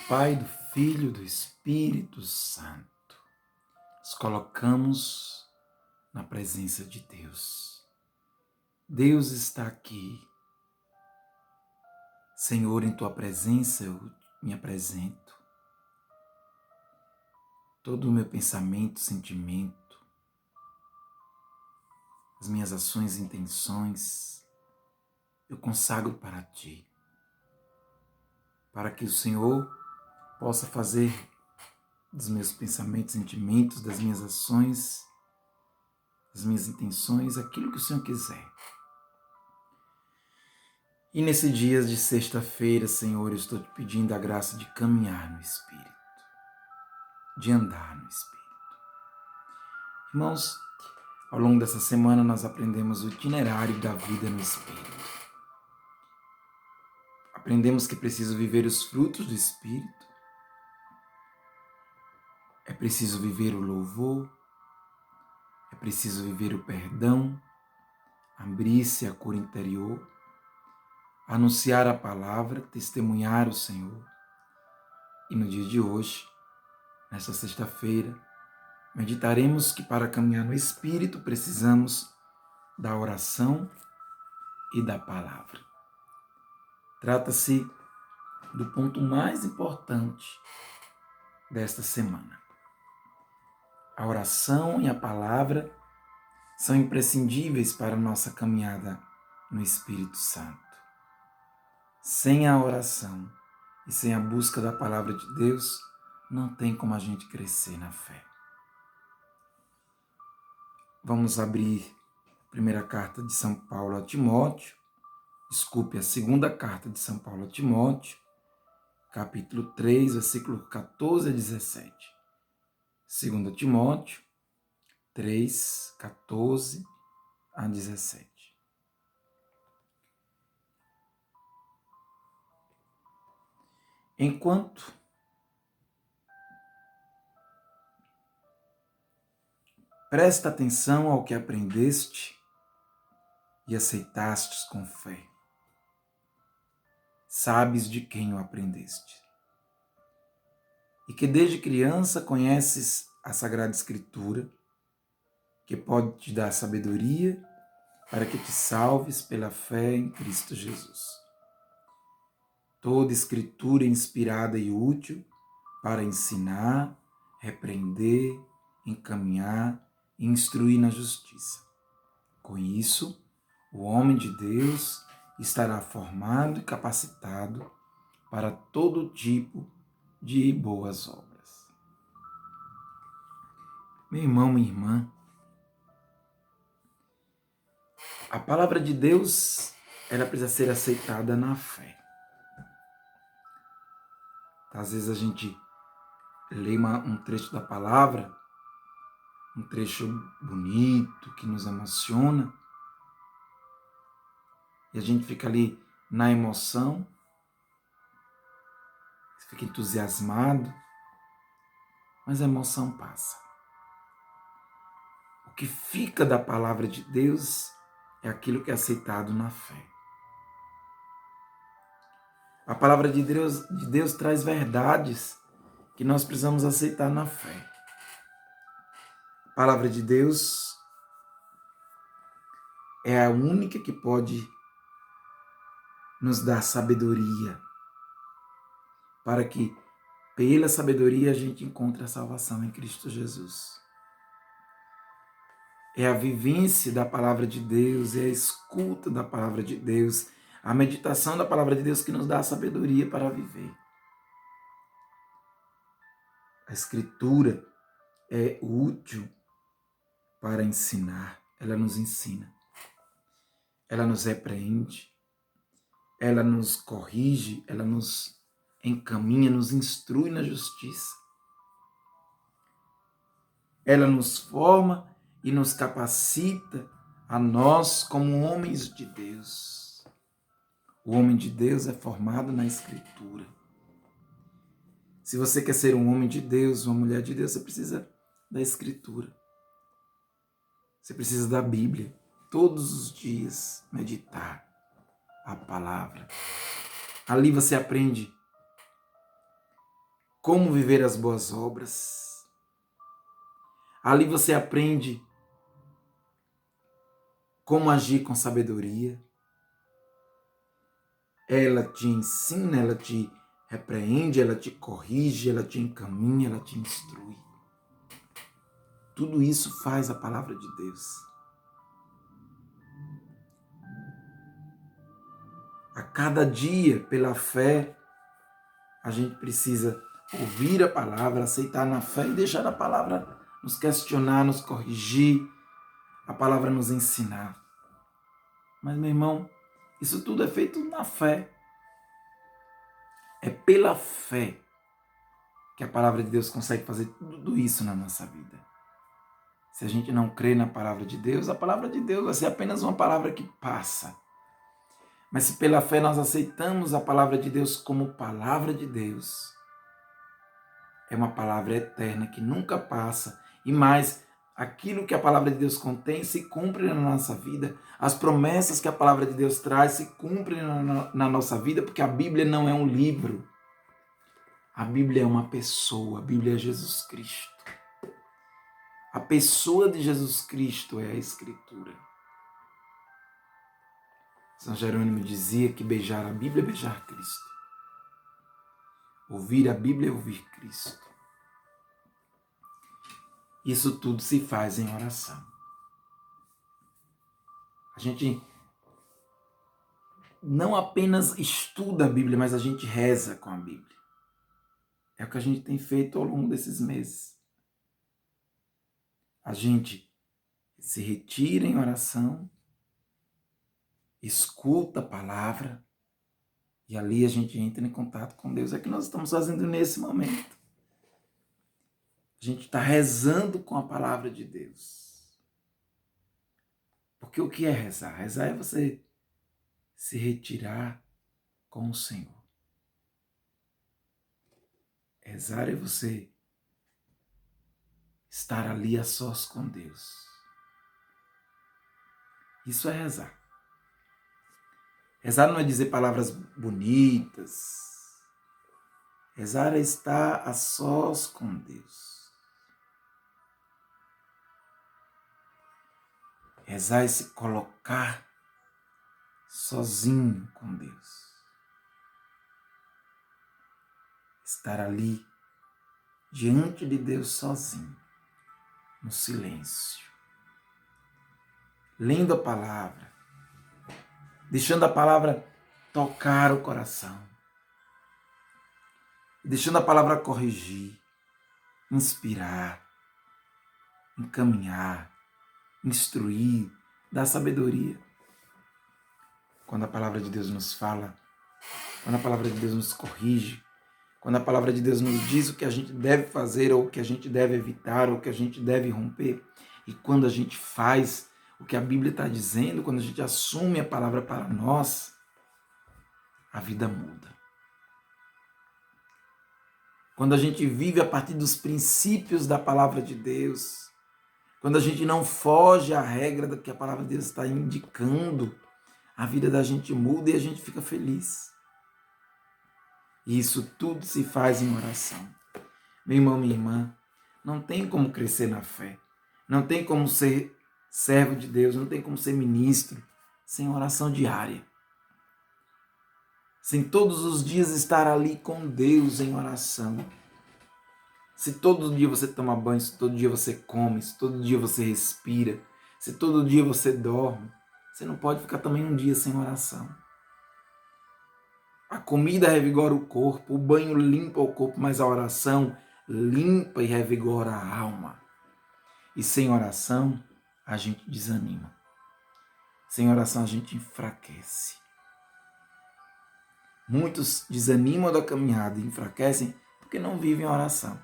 Pai, do Filho, do Espírito Santo. Nos colocamos na presença de Deus. Deus está aqui. Senhor, em Tua presença eu me apresento. Todo o meu pensamento, sentimento, as minhas ações e intenções, eu consagro para Ti. Para que o Senhor possa fazer dos meus pensamentos, sentimentos, das minhas ações, das minhas intenções, aquilo que o Senhor quiser. E nesse dia de sexta-feira, Senhor, eu estou te pedindo a graça de caminhar no Espírito, de andar no Espírito. Irmãos, ao longo dessa semana nós aprendemos o itinerário da vida no Espírito. Aprendemos que é preciso viver os frutos do Espírito, é preciso viver o louvor, é preciso viver o perdão, abrir-se à cura interior, anunciar a palavra, testemunhar o Senhor. E no dia de hoje, nesta sexta-feira, meditaremos que para caminhar no Espírito precisamos da oração e da palavra. Trata-se do ponto mais importante desta semana. A oração e a palavra são imprescindíveis para a nossa caminhada no Espírito Santo. Sem a oração e sem a busca da palavra de Deus, não tem como a gente crescer na fé. Vamos abrir a primeira carta de São Paulo a Timóteo, a segunda carta de São Paulo a Timóteo, capítulo 3, versículo 14 a 17. 2 Timóteo 3, 14 a 17. Enquanto presta atenção ao que aprendeste e aceitastes com fé, sabes de quem o aprendeste, e que desde criança conheces a Sagrada Escritura, que pode te dar sabedoria para que te salves pela fé em Cristo Jesus. Toda Escritura é inspirada e útil para ensinar, repreender, encaminhar e instruir na justiça. Com isso, o homem de Deus estará formado e capacitado para todo tipo de boas obras. Meu irmão, minha irmã, a palavra de Deus, ela precisa ser aceitada na fé. Às vezes a gente lê um trecho da palavra, um trecho bonito, que nos emociona, e a gente fica ali na emoção, fica entusiasmado, mas a emoção passa. O que fica da palavra de Deus é aquilo que é aceitado na fé. A palavra de Deus traz verdades que nós precisamos aceitar na fé. A palavra de Deus é a única que pode nos dar sabedoria, para que pela sabedoria a gente encontre a salvação em Cristo Jesus. É a vivência da palavra de Deus, é a escuta da palavra de Deus, a meditação da palavra de Deus que nos dá a sabedoria para viver. A Escritura é útil para ensinar, ela nos ensina, ela nos repreende, ela nos corrige, ela nos encaminha, nos instrui na justiça. Ela nos forma e nos capacita a nós como homens de Deus. O homem de Deus é formado na Escritura. Se você quer ser um homem de Deus, uma mulher de Deus, você precisa da Escritura. Você precisa da Bíblia. Todos os dias meditar a palavra. Ali você aprende como viver as boas obras. Ali você aprende como agir com sabedoria. Ela te ensina, ela te repreende, ela te corrige, ela te encaminha, ela te instrui. Tudo isso faz a palavra de Deus. A cada dia, pela fé, a gente precisa ouvir a palavra, aceitar na fé e deixar a palavra nos questionar, nos corrigir, a palavra nos ensinar. Mas, meu irmão, isso tudo é feito na fé. É pela fé que a palavra de Deus consegue fazer tudo isso na nossa vida. Se a gente não crê na palavra de Deus, a palavra de Deus vai ser apenas uma palavra que passa. Mas se pela fé nós aceitamos a palavra de Deus como palavra de Deus, é uma palavra eterna que nunca passa. E mais, aquilo que a palavra de Deus contém se cumpre na nossa vida. As promessas que a palavra de Deus traz se cumprem na nossa vida, porque a Bíblia não é um livro. A Bíblia é uma pessoa, a Bíblia é Jesus Cristo. A pessoa de Jesus Cristo é a Escritura. São Jerônimo dizia que beijar a Bíblia é beijar Cristo. Ouvir a Bíblia é ouvir Cristo. Isso tudo se faz em oração. A gente não apenas estuda a Bíblia, mas a gente reza com a Bíblia. É o que a gente tem feito ao longo desses meses. A gente se retira em oração, escuta a palavra e ali a gente entra em contato com Deus. É o que nós estamos fazendo nesse momento. A gente está rezando com a palavra de Deus. Porque o que é rezar? Rezar é você se retirar com o Senhor. Rezar é você estar ali a sós com Deus. Isso é rezar. Rezar não é dizer palavras bonitas. Rezar é estar a sós com Deus. Rezar é se colocar sozinho com Deus. Estar ali diante de Deus sozinho, no silêncio. Lendo a palavra, deixando a palavra tocar o coração, deixando a palavra corrigir, inspirar, encaminhar, instruir, dar sabedoria. Quando a palavra de Deus nos fala, quando a palavra de Deus nos corrige, quando a palavra de Deus nos diz o que a gente deve fazer, ou o que a gente deve evitar, ou o que a gente deve romper, e quando a gente faz o que a Bíblia está dizendo, quando a gente assume a palavra para nós, a vida muda. Quando a gente vive a partir dos princípios da palavra de Deus, quando a gente não foge à regra do que a palavra de Deus está indicando, a vida da gente muda e a gente fica feliz. E isso tudo se faz em oração. Meu irmão, minha irmã, não tem como crescer na fé, não tem como ser servo de Deus, não tem como ser ministro sem oração diária. Sem todos os dias estar ali com Deus em oração. Se todo dia você toma banho, se todo dia você come, se todo dia você respira, se todo dia você dorme, você não pode ficar também um dia sem oração. A comida revigora o corpo, o banho limpa o corpo, mas a oração limpa e revigora a alma. E sem oração, a gente desanima. Sem oração, a gente enfraquece. Muitos desanimam da caminhada e enfraquecem porque não vivem a oração.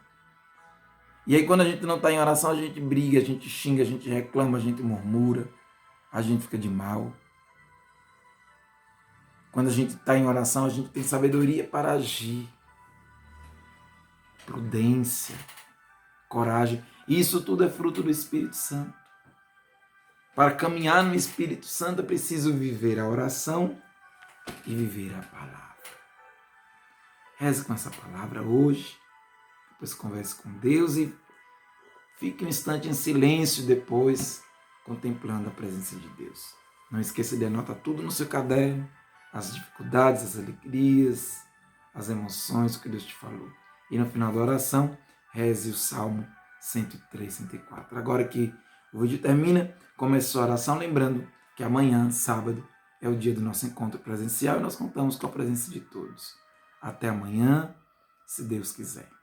E aí, quando a gente não está em oração, a gente briga, a gente xinga, a gente reclama, a gente murmura, a gente fica de mal. Quando a gente está em oração, a gente tem sabedoria para agir, prudência, coragem. Isso tudo é fruto do Espírito Santo. Para caminhar no Espírito Santo, é preciso viver a oração e viver a palavra. Reze com essa palavra hoje. depois converse com Deus e fique um instante em silêncio depois, contemplando a presença de Deus. Não esqueça de anotar tudo no seu caderno, as dificuldades, as alegrias, as emoções, o que Deus te falou. E no final da oração, reze o Salmo 103, 104. Agora que o vídeo termina, começou a oração, lembrando que amanhã, sábado, é o dia do nosso encontro presencial e nós contamos com a presença de todos. Até amanhã, se Deus quiser.